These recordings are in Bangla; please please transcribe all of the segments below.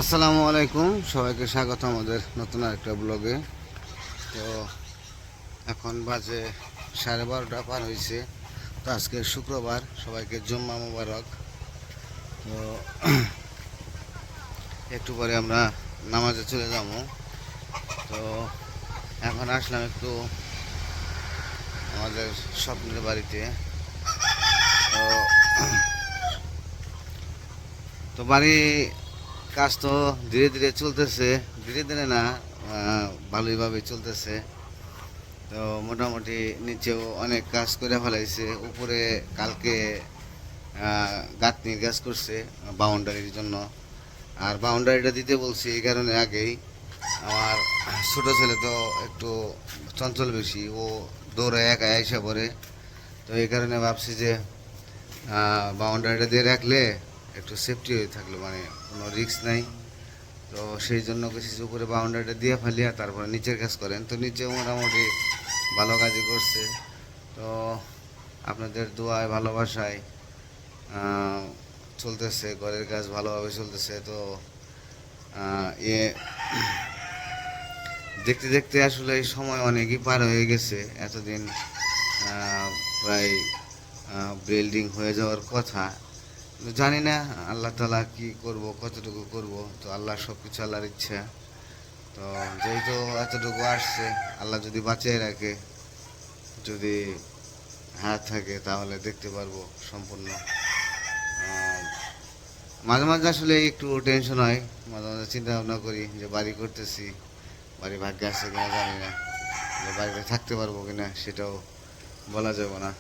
আসসালামু আলাইকুম, সবাইকে স্বাগত আমাদের নতুন আরেকটা ব্লগে। তো এখন বাজে 12:30 পার হয়েছে। তো আজকে শুক্রবার, সবাইকে জুম্মা মুবারক। তো একটু পরে আমরা নামাজে চলে যাব। তো এখন আসলাম একটু আমাদের স্বপ্নের বাড়িতে। তো তো বাড়ি কাজ তো ধীরে ধীরে চলতেছে, ধীরে ধীরে না, ভালোইভাবে চলতেছে। তো মোটামুটি নিচেও অনেক কাজ করে ফেলাইছে। উপরে কালকে গাঁথনির কাজ করছে বাউন্ডারির জন্য। আর বাউন্ডারিটা দিতে বলছি এই কারণে আগেই, আমার ছোট ছেলে তো একটু চঞ্চল বেশি, ও দৌড়ে একা এসে পড়ে। তো এই কারণে ভাবছি যে বাউন্ডারিটা দিয়ে রাখলে একটু সেফটি হয়ে থাকলো, মানে কোনো রিস্ক নাই। তো সেই জন্য কিছু উপরে বাউন্ডারিটা দিয়ে ফেলিয়া তারপরে নিচের কাজ করেন। তো নিচে মোটামুটি ভালো কাজই করছে। তো আপনাদের দোয়ায় ভালোবাসায় চলতেছে, ঘরের কাজ ভালোভাবে চলতেছে। তো এ দেখতে দেখতে আসলে এই সময় অনেকই পার হয়ে গেছে। এতদিন প্রায় বিল্ডিং হয়ে যাওয়ার কথা। জানি না আল্লাহ তালা কি করব, কতটুকু করব। তো আল্লাহ সব কিছু আল্লাহর ইচ্ছা। তো যেহেতু এতটুকু আসছে, আল্লাহ যদি বাঁচিয়ে রাখে, যদি হাত থাকে, তাহলে দেখতে পারবো সম্পূর্ণ। মাঝে মাঝে আসলে একটু টেনশন হয়, মাঝে মাঝে চিন্তা ভাবনা করি যে বাড়ি করতেছি, বাড়ি ভাগ্যে আছে কিনা জানি না, যে বাড়িতে থাকতে পারবো কিনা সেটাও বলা যাবে না।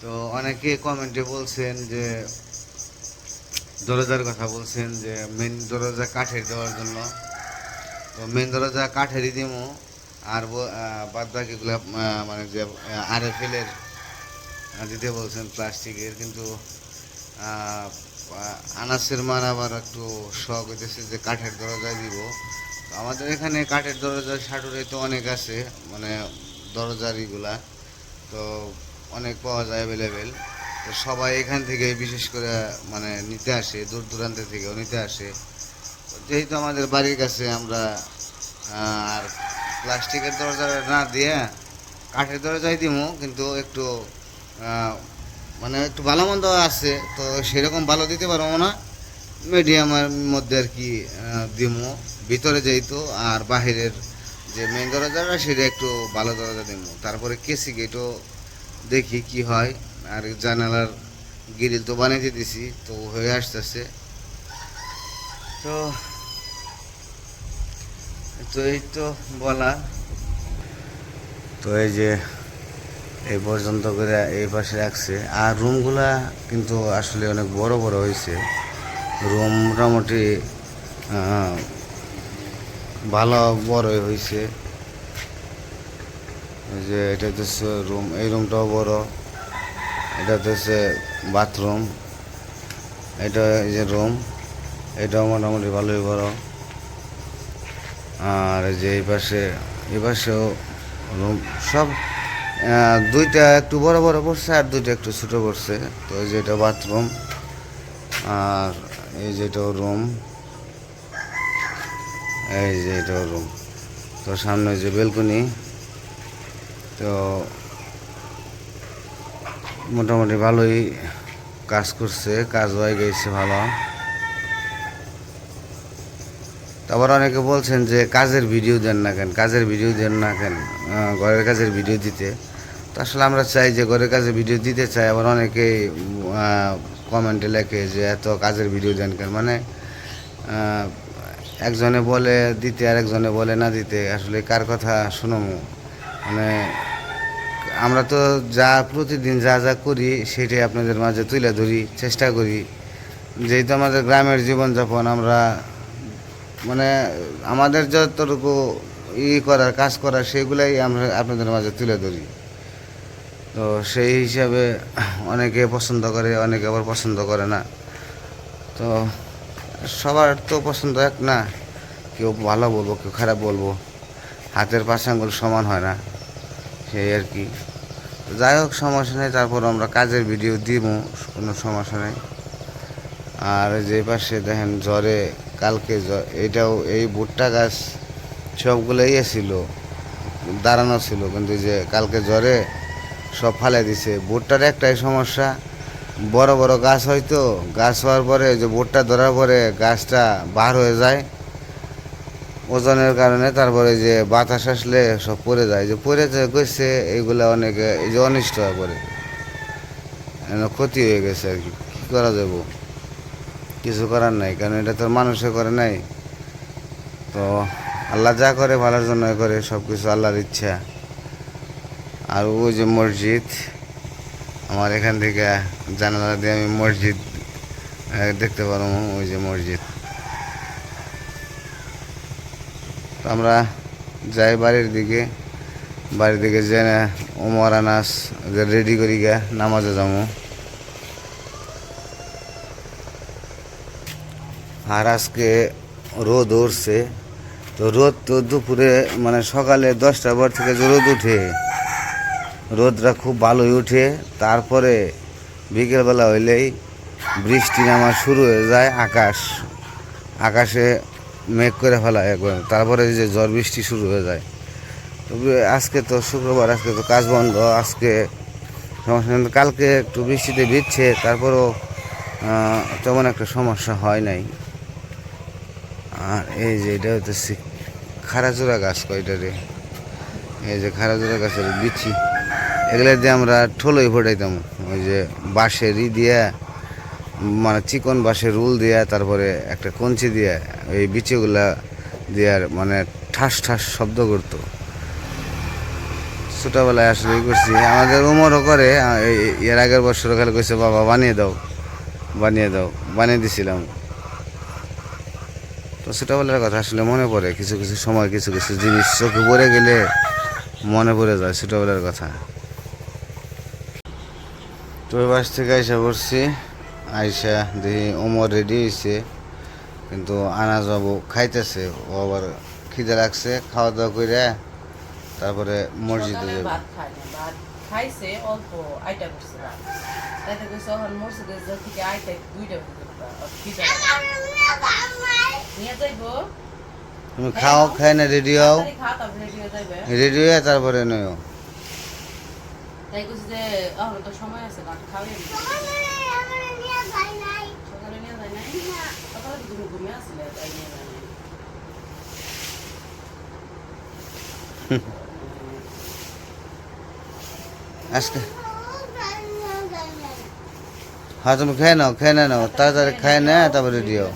তো অনেকে কমেন্টে বলছেন যে দরজার কথা বলছেন, যে মেন দরজা কাঠের দেওয়ার জন্য। তো মেন দরজা কাঠেরই দিমো, আর বাদ বাকিগুলো মানে যে RFL-এর দিতে বলছেন প্লাস্টিকের। কিন্তু আনাসের মার আবার একটু শখ হইতেছে যে কাঠের দরজায় দিব। তো আমাদের এখানে কাঠের দরজার সাটুরে তো অনেক আছে, মানে দরজার ইগুলা তো অনেক পাওয়া যায় অ্যাভেলেবেল। তো সবাই এখান থেকে বিশেষ করে মানে নিতে আসে, দূর দূরান্ত থেকেও নিতে আসে। যেহেতু আমাদের বাড়ির কাছে, আমরা আর প্লাস্টিকের দরজা না দিয়ে কাঠের দরজাই দিব। কিন্তু একটু মানে একটু ভালো মন্দ আছে, তো সেরকম ভালো দিতে পারবো না, মিডিয়ামের মধ্যে আর কি দিমো ভিতরে যেহেতু। আর বাহিরের যে মেন দরজাটা সেটা একটু ভালো দরজা দিব। তারপরে কেসি গেটও দেখি কি হয়। আর জানালার গ্রিল তো বানিয়ে দিছি, তো হয়ে আসতেছে। তো তো এই তো বলা। তো এই যে এই পর্যন্ত করে এই পাশে রাখছে। আর রুমগুলা কিন্তু আসলে অনেক বড় বড় হয়েছে। রুম মোটামুটি ভালো বড়ই হয়েছে। এই যে এটা হচ্ছে রুম, এই রুমটাও বড়। এটা হচ্ছে বাথরুম, এটা এই যে রুম, এটাও মোটামুটি ভালোই বড়। আর এই যে এই পাশেও রুম সব দুইটা একটু বড় বড় করছে, আর দুইটা একটু ছোটো করছে। তো এই যে এটা বাথরুম, আর এই যে এটাও রুম, এই যে এটাও রুম। তো সামনে যে বেলকনি। তো মোটামুটি ভালোই কাজ করছে, কাজ হয়ে গেছে ভালো। তারপর অনেকে বলছেন যে কাজের ভিডিও দেন না কেন, কাজের ভিডিও দেন না কেন, ঘরের কাজের ভিডিও দিতে। তো আসলে আমরা চাই যে ঘরের কাজের ভিডিও দিতে চাই। আবার অনেকেই কমেন্টে লেখে যে এত কাজের ভিডিও দেন কেন, মানে একজনে বলে দিতে আর একজনে বলে না দিতে। আসলে কার কথা শুনবো? মানে আমরা তো যা প্রতিদিন যা যা করি সেটাই আপনাদের মাঝে তুলে ধরি, চেষ্টা করি। যেহেতু আমাদের গ্রামের জীবনযাপন, আমরা মানে আমাদের যতটুকু করার কাজ করার সেগুলাই আমরা আপনাদের মাঝে তুলে ধরি। তো সেই হিসাবে অনেকে পছন্দ করে, অনেকে আবার পছন্দ করে না। তো সবার তো পছন্দ এক না, কেউ ভালো বলবো, কেউ খারাপ বলবো। হাতের পাঁচ আঙ্গুল সমান হয় না, সেই আর কি। যাই হোক, সমস্যা নেই। তারপর আমরা কাজের ভিডিও দিব, কোনো সমস্যা নেই। আর যে পাশে দেখেন জ্বরে কালকে এটাও এই ভুট্টা গাছ সবগুলোই ছিল, দাঁড়ানো ছিল, কিন্তু যে কালকে জ্বরে সব ফালে দিছে। ভুট্টার একটাই সমস্যা, বড় বড় গাছ হয়তো, গাছ হওয়ার পরে যে ভুট্টা ধরার পরে গাছটা বার হয়ে যায় ওজনের কারণে, তারপরে যে বাতাস আসলে সব পড়ে যায়, যে পড়ে যায় গেছে এইগুলো অনেকে এই যে অনিষ্ট হয়ে পড়ে, ক্ষতি হয়ে গেছে আর কি। কী করা যাব, কিছু করার নাই, কারণ এটা তো মানুষে করে নাই। তো আল্লাহ যা করে ভালোর জন্য করে, সব কিছু আল্লাহর ইচ্ছা। আর ওই যে মসজিদ, আমার এখান থেকে জানালা দিয়ে আমি মসজিদ দেখতে পারবো, ওই যে মসজিদ। তো আমরা যাই বাড়ির দিকে যে ওমর আনাস রেডি করি গা নামাজে যাবো। আর আজকে রোদ উঠছে, তো রোদ তো দুপুরে মানে সকালে 10টার পর থেকে যে রোদ উঠে, রোদটা খুব ভালোই উঠে, তারপরে বিকেলবেলা হইলেই বৃষ্টি নামা শুরু হয়ে যায়, আকাশে মেঘ করে ফেলা একবার, তারপরে যে ঝড় বৃষ্টি শুরু হয়ে যায়। তবে আজকে তো শুক্রবার, আজকে তো কাজ বন্ধ, আজকে সমস্যা নেই। কালকে একটু বৃষ্টিতে ভিজছে, তারপরেও তেমন একটা সমস্যা হয় নাই। আর এই যে এটা হচ্ছে খারাজোড়া গাছ, কয়টারে এই যে খারাজোড়া গাছের বিচি, এগুলো দিয়ে আমরা ঠোলোই ফোটাইতাম, ওই যে বাঁশের দিয়ে, মানে চিকন বাঁশের রুল দিয়া, তারপরে একটা কঞ্চি দিয়ে এই বিচিগুলা দেওয়ার মানে ঠাস ঠাস শব্দ করতো। ছোটোবেলায় আসলে করছি, আমাদের উমরও করে। এর আগের বছর খালি কইছে বাবা বানিয়ে দাও, বানিয়ে দিছিলাম। তো ছোটোবেলার কথা আসলে মনে পড়ে, কিছু কিছু সময় কিছু কিছু জিনিস চোখে পড়ে গেলে মনে পড়ে যায় ছোটোবেলার কথা। তো ওই বাস থেকে আইসা পড়ছি, আইসা দেখি ওমর রেডি হয়েছে, কিন্তু আনাজ বাবু খাইতেছে, ও আবার খিদে লাগছে, খাওয়া দাওয়া করে তারপরে মসজিদে যাবে। খাইছে অল্প আইটা করছে ভাত, তাইতে কইছে এখন মসজিদে থেকে আইটা দুইটা নিয়ে যাইবো। তুমি খাও, খাই না রেডি হও, রেডি হয়ে তারপরে নয়। তাই কইছে যে এখন তো সময় আছে, ভাত খাওয়াই সকালে নিয়ে যায় নাই, সকালে তুমি ঘুমিয়ে আসলে তাই নিয়ে যায় নাই। আজকে হ্যাঁ তুমি খেয়ে নাও, তাড়াতাড়ি খাই না, তারপরে রেডি হও।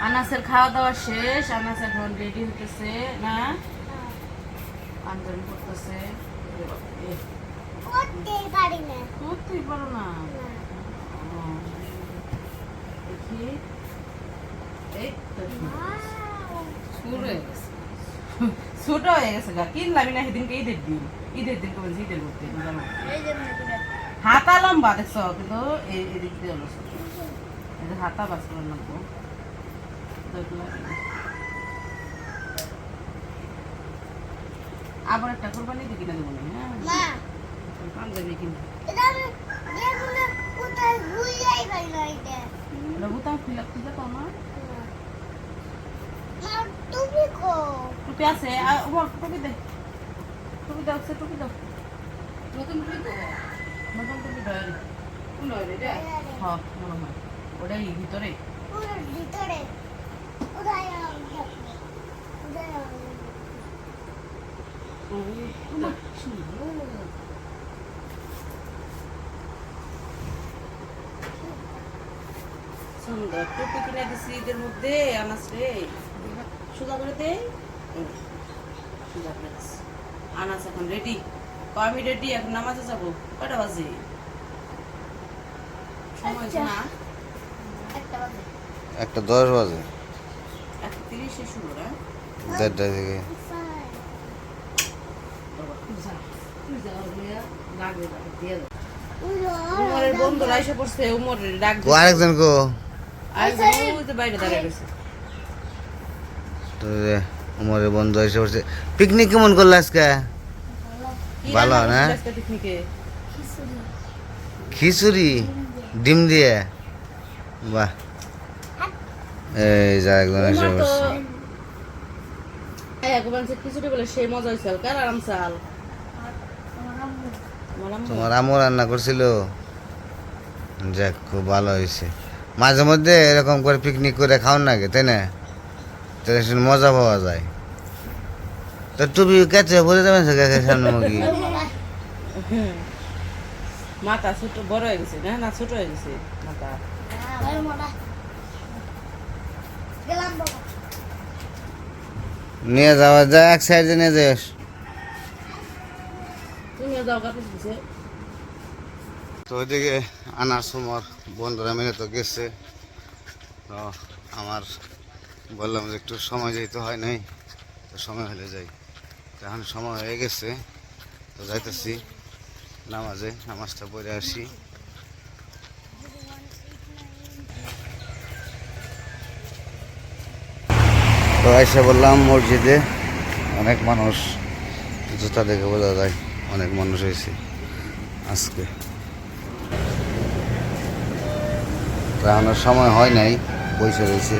আনাসের খাওয়া দাওয়া শেষ, আনাস এখন রেডি হতেছে না, পাঞ্জাবি পরতেছে। করতেই পারো না, দেখি এই তো ছোট হয়ে গেছে গা, কিনলাম না সেদিনকে ঈদের দিন কবে ঈদের করতে হাতা লম্বা দেখছ, কিন্তু এদিক দিয়ে হলো হাতা বাস করে লাগবো। আবার একটা কোরবানি দিয়ে কিনে দেবো না, হ্যাঁ পাঞ্জাবি কিনবো। টুপি আছে, টুপি দে, টুপি দাও, টুপি দাও, নতুন টুপি দাও, নতুন টুপি দাও। হ্যাঁ মনে হয় ওটাই ভিতরে সুন্দর টুপি কিনে দিছি ঈদের মধ্যে। আনাস রে সোজা করে দে, সোজা করে দিছি। আনাস এখন রেডি, আমি রেডি, এখন নামাজে যাবো। কয়টা বাজে? সময় না 1:10 বাজে, 1:30 শুরু না 1:30 থেকে। উমরের বন্ধুরা এসে পড়ছে, উমরের ডাক ও আরেকজন কো, বাইরে দাঁড়িয়ে গেছে। তো উমরের বন্ধু এসে পড়ছে। পিকনিক কেমন করলে আজকে? ভালো না? পিকনিকে খিচুড়ি ডিম দিয়ে, বাহ। এই যা একজন এসে বসছে। খিচুড়ি বলে সেই মজা হয়েছে কার আরাম চাল তোমার আম্মু রান্না করছিল? যাক, খুব ভালো হয়েছে। মাঝে মধ্যে এরকম করে পিকনিক করে খাওয়ান নাকি, তাই না? তাহলে শুনে মজা পাওয়া যায়। তো টুপি কেটে বলে দেবেন সামনে মুখি। মাথা ছোট বড় হয়ে গেছে, না ছোট হয়ে গেছে মাথা। নিয়ে যাওয়া যায়, এক সাইডে নিয়ে যাস। তুমিও যাও কাপড় দিছে। তো ওইদিকে আনার সময় বন্ধুরা মিলে তো গেছে। তো আমার বললাম যে একটু সময় যেতে হয় নাই, তো সময় হলে যাই। তো এখন সময় হয়ে গেছে, তো যাইতেছি নামাজটা পড়ে আসি। তো এসে বললাম মসজিদে, অনেক মানুষ, জুতা দেখে বোঝা যায় অনেক মানুষ হয়েছে আজকে। তো এখনো সময় হয় নাই, বসে রয়েছে।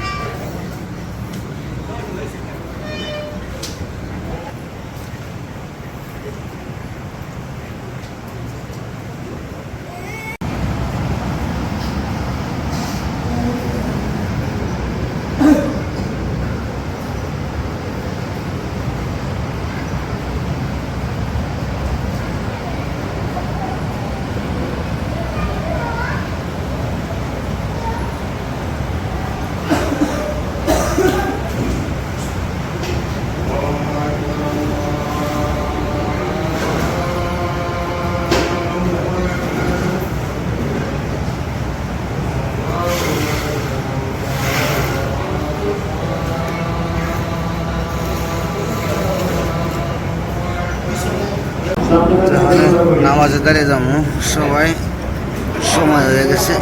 নামাজে দাঁড়িয়ে যাবো সবাই, সময় হয়ে গেছে।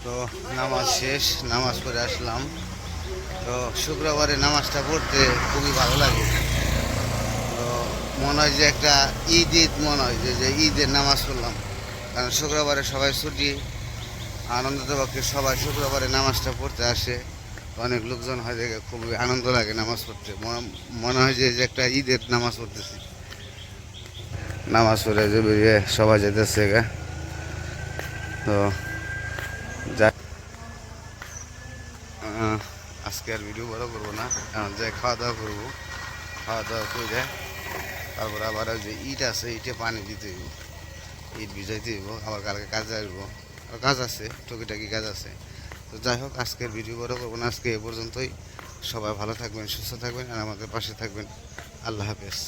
তো নামাজ শেষ, নামাজ পড়ে আসলাম। তো শুক্রবারে নামাজটা পড়তে খুবই ভালো লাগে। তো মনে হয় যে একটা ঈদ মনে হয় যে ঈদের নামাজ পড়লাম, কারণ শুক্রবারে সবাই ছুটি, আনন্দপক্ষে সবাই শুক্রবারে নামাজটা পড়তে আসে। অনেক লোকজন হয় দেখে খুবই আনন্দ লাগে নামাজ পড়তে, মনে হয় যে একটা ঈদের নামাজ পড়তেছি। নামাজ পড়ে যে বেরিয়ে সবাই যেতেছে গা। তো যা, আজকে আর ভিডিও বড় করবো না, এখন যাই খাওয়া দাওয়া করবো। খাওয়া দাওয়া করে তারপর আবার যে ইট আছে, ইটে পানি দিতে হইব, ইট ভিজাইতে হইব, আবার কালকে কাজে আসবো, আর কাজ আছে, টুকিটাকি কাজ আছে। তো যাই হোক, আজকের ভিডিও বড় করবো না, আজকে এ পর্যন্তই। সবাই ভালো থাকবেন, সুস্থ থাকবেন, আর আমাদের পাশে থাকবেন। আল্লাহ হাফেজ।